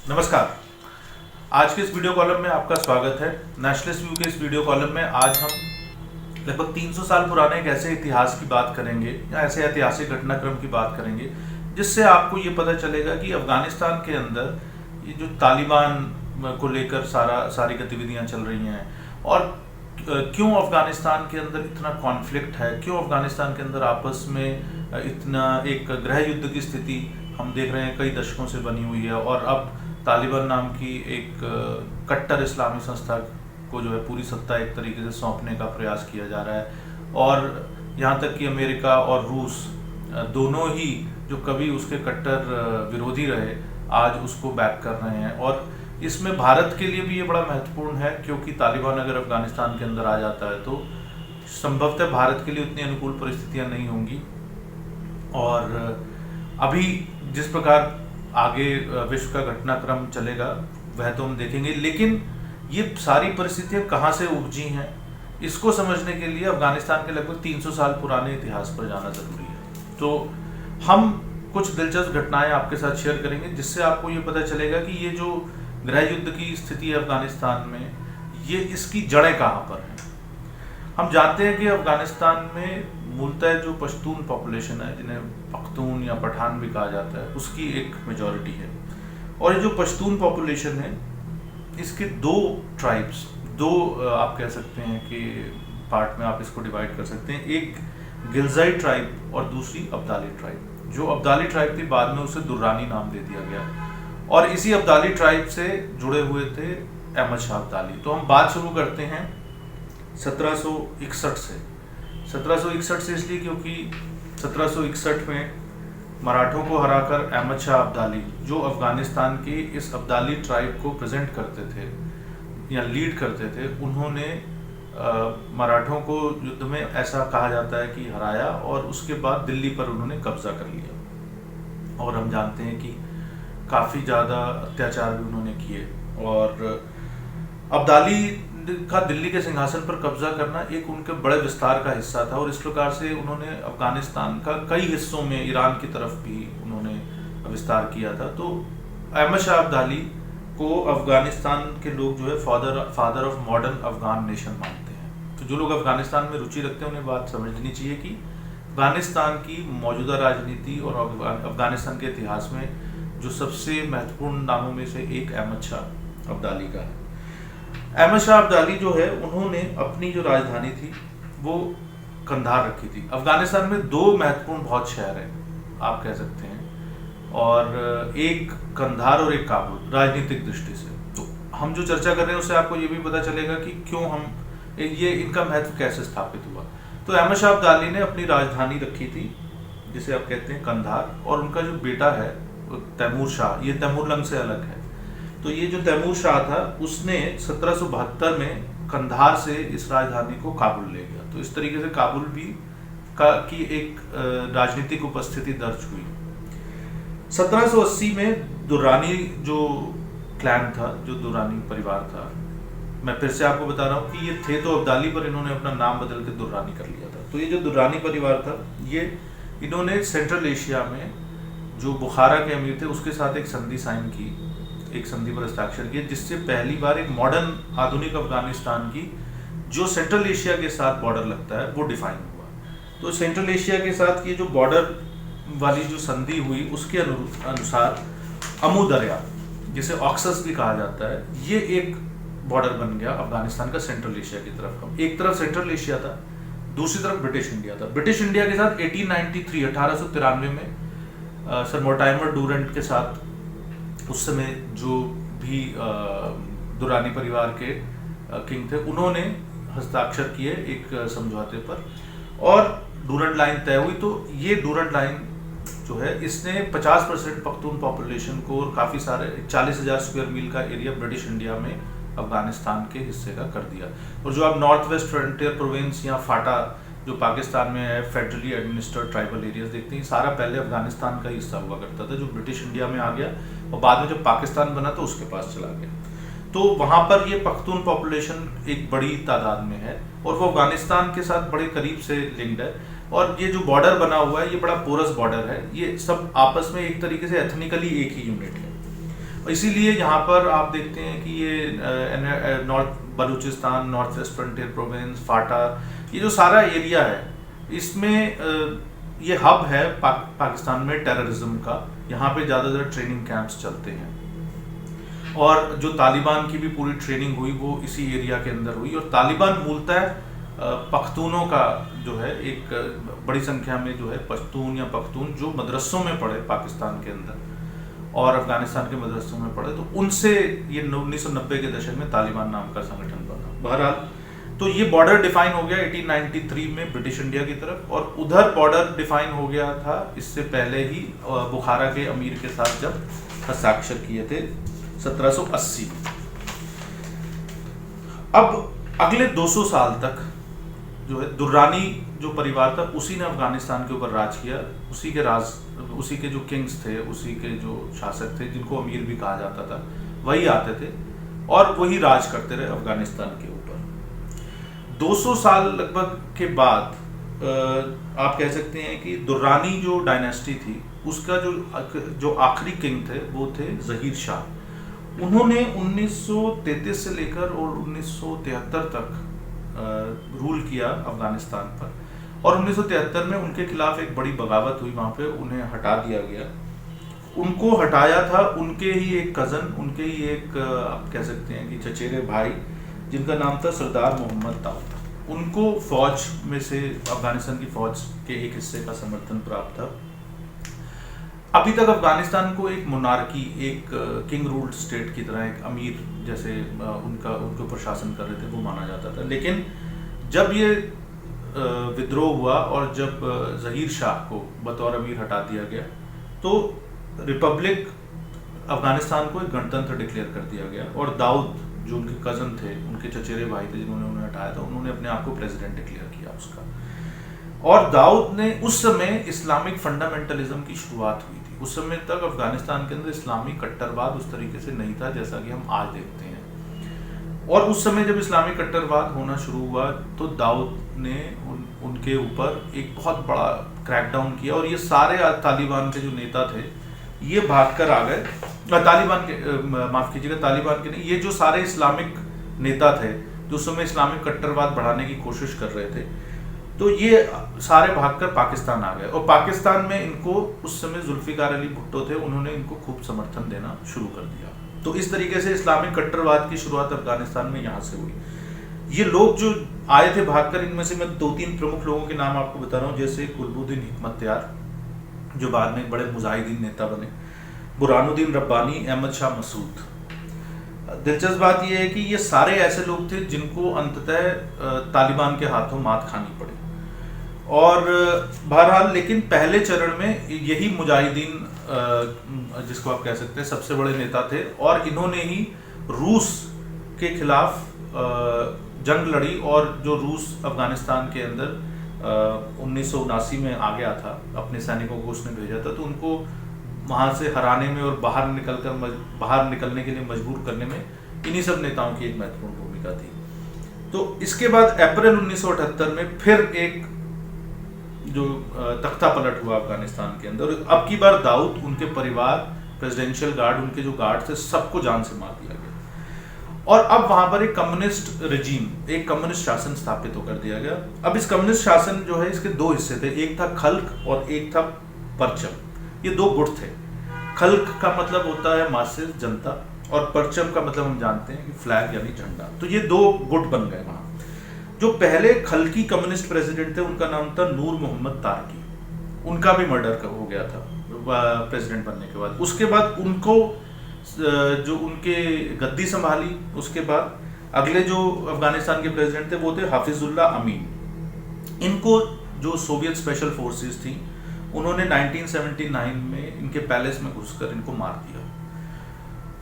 नमस्कार। आज के इस वीडियो कॉलम में आपका स्वागत है। नेशनलिस्ट व्यू के इस वीडियो कॉलम में आज हम लगभग 300 साल पुराने एक ऐसे इतिहास की बात करेंगे या ऐसे ऐतिहासिक घटनाक्रम की बात करेंगे जिससे आपको ये पता चलेगा कि अफगानिस्तान के अंदर ये जो तालिबान को लेकर सारी गतिविधियां चल रही हैं और क्यों अफगानिस्तान के अंदर इतना कॉन्फ्लिक्ट है, क्यों अफगानिस्तान के अंदर आपस में इतना एक गृह युद्ध की स्थिति हम देख रहे हैं कई दशकों से बनी हुई है और अब तालिबान नाम की एक कट्टर इस्लामी संस्था को जो है पूरी सत्ता एक तरीके से सौंपने का प्रयास किया जा रहा है और यहाँ तक कि अमेरिका और रूस दोनों ही जो कभी उसके कट्टर विरोधी रहे आज उसको बैक कर रहे हैं। और इसमें भारत के लिए भी ये बड़ा महत्वपूर्ण है क्योंकि तालिबान अगर अफगानिस्तान के अंदर आ जाता है तो संभवतः भारत के लिए उतनी अनुकूल परिस्थितियां नहीं होंगी। और अभी जिस प्रकार आगे विश्व का घटनाक्रम चलेगा वह तो हम देखेंगे, लेकिन ये सारी परिस्थितियां कहाँ से उपजी हैं इसको समझने के लिए अफगानिस्तान के लगभग 300 साल पुराने इतिहास पर जाना जरूरी है। तो हम कुछ दिलचस्प घटनाएं आपके साथ शेयर करेंगे जिससे आपको ये पता चलेगा कि ये जो गृह युद्ध की स्थिति है अफगानिस्तान में, ये इसकी जड़ें कहाँ पर हैं। हम जानते हैं कि अफगानिस्तान में मूलतः जो पश्तून पॉपुलेशन है, जिन्हें पख्तून या पठान भी कहा जाता है, उसकी एक मेजॉरिटी है। और ये जो पश्तून पॉपुलेशन है इसके दो ट्राइब्स, आप कह सकते हैं कि पार्ट में आप इसको डिवाइड कर सकते हैं। एक गिलजाई ट्राइब और दूसरी अब्दाली ट्राइब। जो अब्दाली ट्राइब थी बाद में उसे दुर्रानी नाम दे दिया गया और इसी अब्दाली ट्राइब से जुड़े हुए थे अहमद शाह अब्दाली। तो हम बात शुरू करते हैं 1761 से। 1761 से इसलिए क्योंकि 1761 में मराठों को हराकर अहमद शाह अब्दाली, जो अफगानिस्तान के इस अब्दाली ट्राइब को प्रेजेंट करते थे या लीड करते थे, उन्होंने मराठों को युद्ध में ऐसा कहा जाता है कि हराया और उसके बाद दिल्ली पर उन्होंने कब्जा कर लिया। और हम जानते हैं कि काफ़ी ज़्यादा अत्याचार भी उन्होंने किए और अब्दाली का दिल्ली के सिंहासन पर कब्जा करना एक उनके बड़े विस्तार का हिस्सा था और इस प्रकार से उन्होंने अफगानिस्तान का कई हिस्सों में ईरान की तरफ भी उन्होंने विस्तार किया था। तो अहमद शाह अब्दाली को अफगानिस्तान के लोग जो है father of modern Afghan nation मानते हैं। तो जो लोग अफगानिस्तान में रुचि रखते हैं उन्हें बात समझनी चाहिए कि अफगानिस्तान की मौजूदा राजनीति और अफगानिस्तान के इतिहास में जो सबसे महत्वपूर्ण नामों में से एक अहमद शाह अब्दाली का है। अहमद शाह अब्दाली जो है उन्होंने अपनी जो राजधानी थी वो कंधार रखी थी। अफगानिस्तान में दो महत्वपूर्ण बहुत शहर हैं आप कह सकते हैं, और एक कंधार और एक काबुल राजनीतिक दृष्टि से। तो हम जो चर्चा कर रहे हैं उससे आपको ये भी पता चलेगा कि क्यों हम ये इनका महत्व कैसे स्थापित हुआ। तो अहमद शाह अब्दाली ने अपनी राजधानी रखी थी जिसे आप कहते हैं कंधार, और उनका जो बेटा है तैमूर शाह, ये तैमूरलंग से अलग है। तो ये जो तैमूर शाह था उसने 1772 में कंधार से इस राजधानी को काबुल ले गया। तो इस तरीके से काबुल भी की एक राजनीतिक उपस्थिति दर्ज हुई। 1780 में दुर्रानी जो क्लैन था, जो दुर्रानी परिवार था, मैं फिर से आपको बता रहा हूँ कि ये थे तो अब्दाली पर इन्होंने अपना नाम बदल के दुर्रानी कर लिया था। तो ये जो दुर्रानी परिवार था ये इन्होंने सेंट्रल एशिया में जो बुखारा के अमीर थे उसके साथ एक संधि साइन की, एक संधि पर हस्ताक्षर किए, जिससे पहली बार एक मॉडर्न आधुनिक अफगानिस्तान की जो सेंट्रल एशिया के साथ बॉर्डर लगता है वो डिफाइन हुआ। तो सेंट्रल एशिया के साथ ये जो बॉर्डर वाली जो संधि हुई उसके अनुसार अमू दरिया, जिसे ऑक्सस भी कहा जाता है, ये एक बॉर्डर बन गया अफगानिस्तान का सेंट्रल एशिया की तरफ का। एक तरफ सेंट्रल एशिया था, दूसरी तरफ ब्रिटिश इंडिया था। ब्रिटिश इंडिया के साथ 1893 में सर मोर्टाइमर डूरेंट के साथ उस समय जो भी दुरानी परिवार के किंग थे उन्होंने हस्ताक्षर किए एक समझौते पर और डूरेंट लाइन तय हुई। तो ये डूरेंट लाइन जो है इसने 50% पख्तून पॉपुलेशन को और काफ़ी सारे 40,000 स्क्वायर मील का एरिया ब्रिटिश इंडिया में अफगानिस्तान के हिस्से का कर दिया। और जो आप नॉर्थ वेस्ट फ्रंटियर प्रोविंस या फाटा जो पाकिस्तान में है, फेडरली एडमिनिस्टर्ड ट्राइबल एरियाज देखते हैं, सारा पहले अफगानिस्तान का हिस्सा हुआ करता था जो ब्रिटिश इंडिया में आ गया और बाद में जब पाकिस्तान बना तो उसके पास चला गया। तो वहाँ पर ये पख्तून पॉपुलेशन एक बड़ी तादाद में है और वो अफगानिस्तान के साथ बड़े करीब से लिंक्ड है। और ये जो बॉर्डर बना हुआ है ये बड़ा पोरस बॉर्डर है, ये सब आपस में एक तरीके से एथनिकली एक ही यूनिट है। इसीलिए यहाँ पर आप देखते हैं कि ये north Balochistan, north west frontier province, FATA, ये जो सारा एरिया है, इसमें ये हब है पाकिस्तान में टेररिज्म का। यहाँ पे ज़्यादातर ट्रेनिंग कैंप्स चलते हैं, और जो तालिबान की भी पूरी ट्रेनिंग हुई वो इसी एरिया के अंदर हुई। और तालिबान मूलतः पख्तूनों का जो है, एक बड़ी संख्या में जो है पश्तून या पख्तून जो मदरसों में पढ़े पाकिस्तान के अंदर और अफगानिस्तान के मदरसों में पढ़े, तो उनसे ये 1990 के दशक में तालिबान नाम का संगठन बना। बहरहाल, तो ये बॉर्डर डिफाइन हो गया 1893 में ब्रिटिश इंडिया की तरफ, और उधर बॉर्डर डिफाइन हो गया था इससे पहले ही बुखारा के अमीर के साथ जब हस्ताक्षर किए थे 1780 में। अब अगले 200 साल तक जो है दुर्रानी जो परिवार था उसी ने अफगानिस्तान के ऊपर राज किया। उसी के जो किंग्स थे, उसी के जो शासक थे, जिनको अमीर भी कहा जाता था, वही आते थे और वही राज करते रहे अफगानिस्तान के ऊपर। 200 साल लगभग के बाद आप कह सकते हैं कि दुर्रानी जो डायनेस्टी थी उसका जो आखिरी किंग थे वो थे जहीर शाह। उन्होंने 1933 से लेकर और 1973 तक रूल किया अफगानिस्तान पर, और 1973 में उनके खिलाफ एक बड़ी बगावत हुई, वहाँ पे उन्हें हटा दिया गया। उनको हटाया था उनके ही एक कज़न, उनके ही एक आप कह सकते हैं कि चचेरे भाई, जिनका नाम था सरदार मोहम्मद दाऊद। उनको फौज में से, अफगानिस्तान की फौज के एक हिस्से का समर्थन प्राप्त था। अभी तक अफगानिस्तान को एक मोनार्की, एक किंग रूल्ड स्टेट की तरह, एक अमीर जैसे उनके ऊपर शासन कर रहे थे वो माना जाता था। लेकिन जब ये विद्रोह हुआ और जब जहीर शाह को बतौर अमीर हटा दिया गया, तो रिपब्लिक अफगानिस्तान को एक गणतंत्र डिक्लेयर कर दिया गया, और दाऊद जो उनके कज़न थे, उनके चचेरे भाई थे जिन्होंने उन्हें हटाया था, उन्होंने अपने आप को प्रेसिडेंट डिक्लेयर किया उसका। और दाऊद ने उस समय इस्लामिक फंडामेंटलिज्म की शुरुआत हुई थी। उस समय तक अफगानिस्तान के अंदर इस्लामी कट्टरवाद उस तरीके से नहीं था जैसा कि हम आज देखते हैं। और उस समय जब इस्लामी कट्टरवाद होना शुरू हुआ तो दाऊद ने उनके ऊपर एक बहुत बड़ा क्रैकडाउन किया, और ये सारे तालिबान के जो नेता थे ये भागकर आ गए। तालिबान के नहीं, ये जो सारे इस्लामिक नेता थे जो उस समय इस्लामिक कट्टरवाद बढ़ाने की कोशिश कर रहे थे, तो ये सारे भागकर पाकिस्तान आ गए। और पाकिस्तान में इनको उस समय जुल्फिकार अली भुट्टो थे, उन्होंने इनको खूब समर्थन देना शुरू कर दिया। तो इस तरीके से इस्लामिक कट्टरवाद की शुरुआत अफगानिस्तान में यहाँ से हुई। ये लोग जो आए थे भागकर, इनमें से मैं 2-3 प्रमुख लोगों के नाम आपको बता रहा हूँ, जैसे कुतुबुद्दीन हिकमतयार जो बाद में बड़े मुजाहिदीन नेता बने, बुरहानुद्दीन रब्बानी, अहमद शाह मसूद। दिलचस्प बात यह है कि ये सारे ऐसे लोग थे जिनको अंततः तालिबान के हाथों मात खानी पड़ी। और बहरहाल, लेकिन पहले चरण में यही मुजाहिदीन, जिसको आप कह सकते हैं सबसे बड़े नेता थे, और इन्होंने ही रूस के खिलाफ जंग लड़ी। और जो रूस अफगानिस्तान के अंदर 1979 में आ गया था, अपने सैनिकों को उसने भेजा था, तो उनको वहाँ से हराने में और बाहर निकलने के लिए मजबूर करने में इन्हीं सब नेताओं की एक महत्वपूर्ण भूमिका थी। तो इसके बाद अप्रैल 1978 में फिर एक जो तख्ता पलट हुआ अफगानिस्तान के अंदर। अब की बार दाऊद, उनके परिवार, प्रेसिडेंशियल गार्ड, उनके जो गार्ड थे, सबको जान से मार दिया गया। और अब वहां पर एक कम्युनिस्ट रेजीम, एक कम्युनिस्ट शासन स्थापित होकर दिया गया। अब इस कम्युनिस्ट शासन जो है, इसके 2 हिस्से थे, एक था खल्क और एक था परचम। ये 2 गुट थे। खल्क का मतलब होता है मासेस, जनता, और परचम का मतलब हम जानते हैं कि फ्लैग यानी झंडा। तो ये 2 गुट बन गए वहां। जो पहले खल्की कम्युनिस्ट प्रेसिडेंट थे उनका नाम था नूर मोहम्मद तारकी, उनका भी मर्डर हो गया था प्रेसिडेंट बनने के बाद। उसके बाद उनको जो उनके गद्दी संभाली, उसके बाद अगले जो अफगानिस्तान के प्रेसिडेंट थे वो थे हाफिजुल्ला अमीन। इनको जो सोवियत स्पेशल फोर्सेस थी उन्होंने 1979 में इनके पैलेस में घुसकर इनको मार दिया,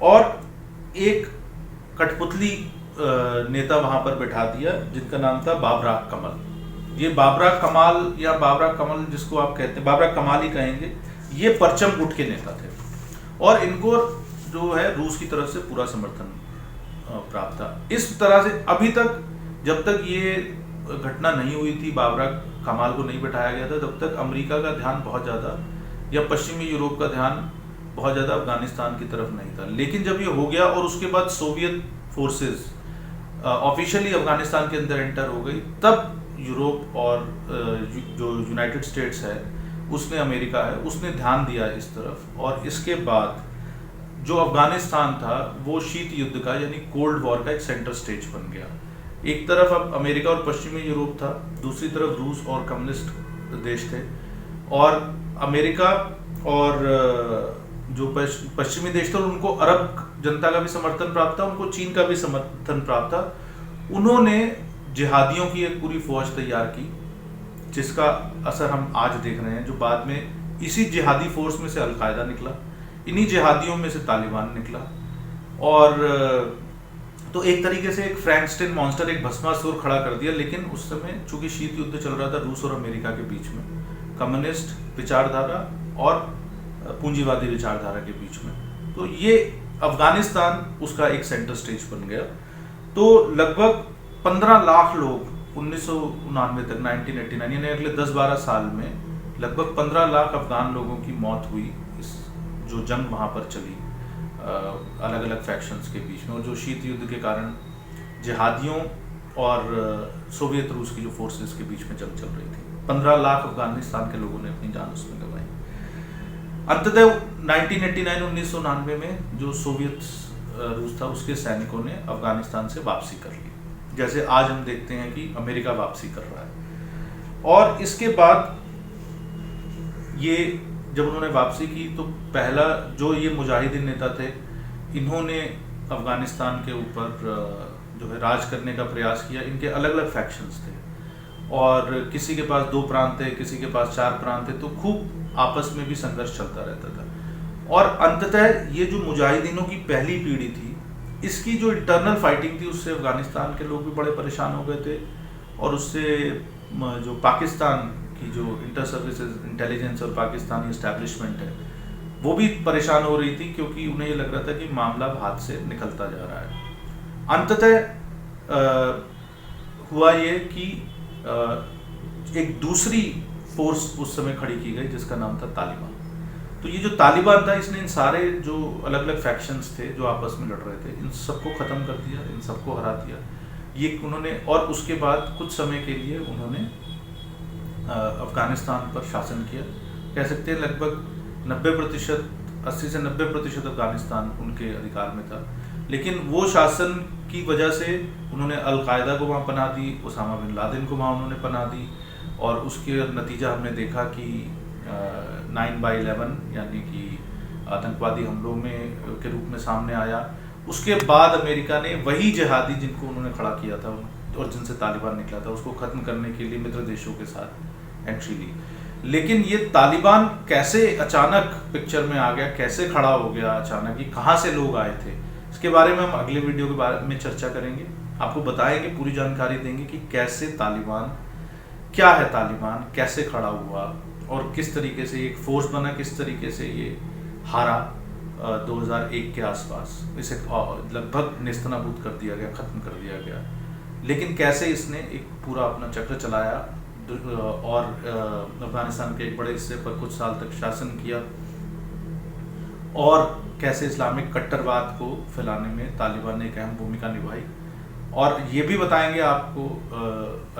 और एक कठपुतली नेता वहां पर बैठा दिया जिनका नाम था बाबराक कमल। ये बाबराक कमाल या बाबराक कमल, जिसको आप कहते हैं बाबराक कमाल ही कहेंगे, ये परचम गुट के नेता थे, और इनको जो है रूस की तरफ से पूरा समर्थन प्राप्त था। इस तरह से अभी तक, जब तक ये घटना नहीं हुई थी, बाबराक कमाल को नहीं बैठाया गया था, तब तक अमेरिका का ध्यान बहुत ज़्यादा, या पश्चिमी यूरोप का ध्यान बहुत ज़्यादा अफगानिस्तान की तरफ नहीं था। लेकिन जब ये हो गया और उसके बाद सोवियत फोर्सेस ऑफिशियली अफगानिस्तान के अंदर एंटर हो गई, तब यूरोप और जो यूनाइटेड स्टेट्स है उसने, अमेरिका है उसने ध्यान दिया इस तरफ। और इसके बाद जो अफगानिस्तान था वो शीत युद्ध का यानी कोल्ड वॉर का एक सेंटर स्टेज बन गया। एक तरफ अब अमेरिका और पश्चिमी यूरोप था, दूसरी तरफ रूस और कम्युनिस्ट देश थे। और अमेरिका और जो पश्चिमी देश थे उनको अरब जनता का भी समर्थन प्राप्त था, उनको चीन का भी समर्थन प्राप्त था। उन्होंने जिहादियों की एक पूरी फौज तैयार की, जिसका असर हम आज देख रहे हैं। जो बाद में इसी जिहादी फोर्स में से अलकायदा निकला, इन्हीं जिहादियों में से तालिबान निकला। और तो एक तरीके से एक फ्रैंकस्टाइन मॉन्स्टर, एक भस्मासुर खड़ा कर दिया। लेकिन उस समय चूंकि शीत युद्ध चल रहा था रूस और अमेरिका के बीच में, कम्युनिस्ट विचारधारा और पूंजीवादी विचारधारा के बीच में, तो ये अफगानिस्तान उसका एक सेंटर स्टेज बन गया। तो लगभग 15 लाख लोग 1999 तक 1989 यानी अगले 10-12 साल में लगभग 15 लाख अफगान लोगों की मौत हुई इस जो जंग वहाँ पर चली अलग अलग फैक्शंस के बीच में। और जो शीत युद्ध के कारण जिहादियों और सोवियत रूस की जो फोर्सेस के बीच में जंग चल रही थी, 15 लाख अफगानिस्तान के लोगों ने अपनी जान उसमें गंवाई। अंततः 1999 में जो सोवियत रूस था उसके सैनिकों ने अफगानिस्तान से वापसी कर ली, जैसे आज हम देखते हैं कि अमेरिका वापसी कर रहा है। और इसके बाद ये जब उन्होंने वापसी की तो पहला जो ये मुजाहिदीन नेता थे, इन्होंने अफगानिस्तान के ऊपर जो है राज करने का प्रयास किया। इनके अलग अलग फैक्शंस थे और किसी के पास 2 प्रांत थे, किसी के पास 4 प्रांत थे, तो खूब आपस में भी संघर्ष चलता रहता था। और अंततः ये जो मुजाहिदीनों की पहली पीढ़ी थी, इसकी जो इंटरनल फाइटिंग थी उससे अफगानिस्तान के लोग भी बड़े परेशान हो गए थे। और उससे जो पाकिस्तान की जो इंटर सर्विसेज इंटेलिजेंस और पाकिस्तानी इस्टेब्लिशमेंट है वो भी परेशान हो रही थी, क्योंकि उन्हें ये लग रहा था कि मामला हाथ से निकलता जा रहा है। अंततः हुआ ये कि एक दूसरी फोर्स उस समय खड़ी की गई जिसका नाम था तालिबान। तो ये जो तालिबान था इसने इन सारे जो अलग अलग फैक्शंस थे जो आपस में लड़ रहे थे, इन सबको ख़त्म कर दिया, इन सबको हरा दिया ये उन्होंने। और उसके बाद कुछ समय के लिए उन्होंने अफगानिस्तान पर शासन किया। कह सकते हैं लगभग 90%, 80 से 90% अफगानिस्तान उनके अधिकार में था। लेकिन वो शासन की वजह से उन्होंने अलकायदा को वहाँ पनाह दी, उसामा बिन लादेन को वहाँ उन्होंने पनाह दी। और उसके नतीजा हमने देखा कि 9/11 यानी कि आतंकवादी हमलों में के रूप में सामने आया। उसके बाद अमेरिका ने वही जिहादी जिनको उन्होंने खड़ा किया था और जिनसे तालिबान निकला था उसको ख़त्म करने के लिए मित्र देशों के साथ एंट्री ली। लेकिन ये तालिबान कैसे अचानक पिक्चर में आ गया, कैसे खड़ा हो गया अचानक, ये कहाँ से लोग आए थे, इसके बारे में हम अगले वीडियो के बारे में चर्चा करेंगे। आपको बताएंगे, पूरी जानकारी देंगे कि कैसे तालिबान, क्या है तालिबान, कैसे खड़ा हुआ और किस तरीके से एक फोर्स बना, किस तरीके से ये हारा 2001 के आसपास। इसे लगभग नेस्तनाबूद कर दिया गया, ख़त्म कर दिया गया। लेकिन कैसे इसने एक पूरा अपना चक्र चलाया और अफगानिस्तान के एक बड़े हिस्से पर कुछ साल तक शासन किया, और कैसे इस्लामिक कट्टरवाद को फैलाने में तालिबान ने एक अहम भूमिका निभाई। और ये भी बताएंगे आपको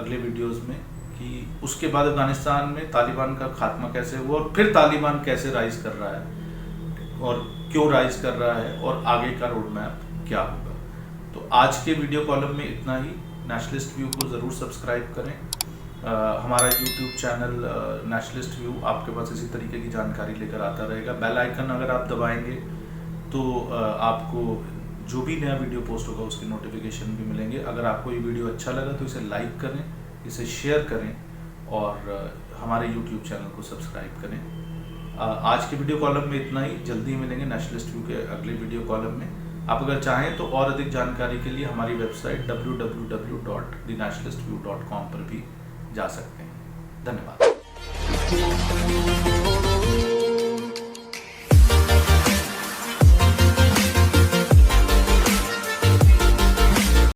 अगले वीडियोस में कि उसके बाद अफगानिस्तान में तालिबान का खात्मा कैसे हुआ और फिर तालिबान कैसे राइज कर रहा है और क्यों राइज कर रहा है और आगे का रोड मैप क्या होगा। तो आज के वीडियो कॉलम में इतना ही। नेशनलिस्ट व्यू को ज़रूर सब्सक्राइब करें। हमारा यूट्यूब चैनल नेशनलिस्ट व्यू आपके पास इसी तरीके की जानकारी लेकर आता रहेगा। बेल आइकन अगर आप दबाएंगे तो आपको जो भी नया वीडियो पोस्ट होगा उसके नोटिफिकेशन भी मिलेंगे। अगर आपको ये वीडियो अच्छा लगा तो इसे लाइक करें, इसे शेयर करें और हमारे यूट्यूब चैनल को सब्सक्राइब करें। आज के वीडियो कॉलम में इतना ही। जल्दी मिलेंगे नेशनलिस्ट व्यू के अगले वीडियो कॉलम में। आप अगर चाहें तो और अधिक जानकारी के लिए हमारी वेबसाइट www.thenationalistview.com पर भी जा सकते हैं। धन्यवाद।